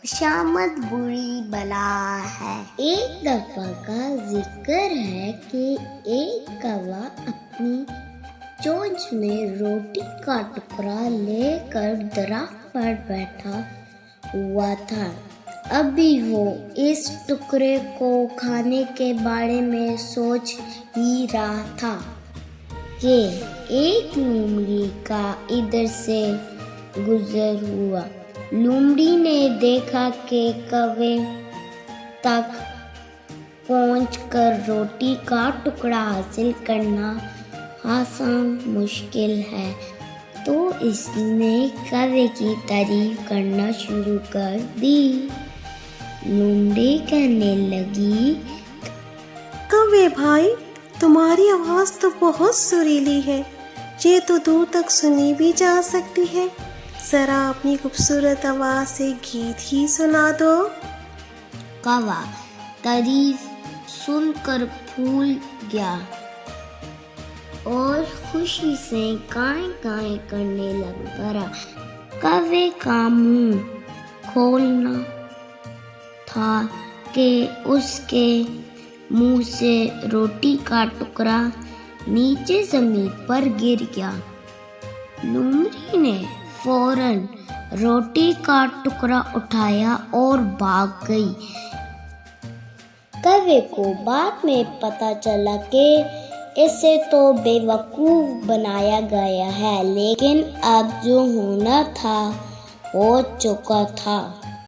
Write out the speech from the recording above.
خوشامد بری بلا ہے۔ ایک دفعہ کا ذکر ہے کہ ایک کوا اپنی چونچ میں روٹی کا ٹکڑا لے کر درخت پر بیٹھا ہوا تھا۔ ابھی وہ اس ٹکڑے کو کھانے کے بارے میں سوچ ہی رہا تھا کہ ایک لومڑی کا ادھر سے گزر ہوا۔ لومڑی نے دیکھا کہ کوے تک پہنچ کر روٹی کا ٹکڑا حاصل کرنا آسان مشکل ہے، تو اس نے کوے کی تعریف کرنا شروع کر دی۔ لومڑی کہنے لگی، کوے بھائی، تمہاری آواز تو بہت سریلی ہے، یہ تو دور تک سنی بھی جا سکتی ہے، ذرا اپنی خوبصورت آواز سے گیت ہی سنا دو۔ کوا تعریف سن کر پھول گیا اور خوشی سے کائیں کائیں کرنے لگا۔ کوے کا منہ کھولنا تھا کہ اس کے منہ سے روٹی کا ٹکڑا نیچے زمین پر گر گیا۔ لومڑی نے فوراً روٹی کا ٹکڑا اٹھایا اور بھاگ گئی۔ کوے کو بعد میں پتہ چلا کہ اسے تو بے وقوف بنایا گیا ہے، لیکن اب جو ہونا تھا ہو چکا تھا۔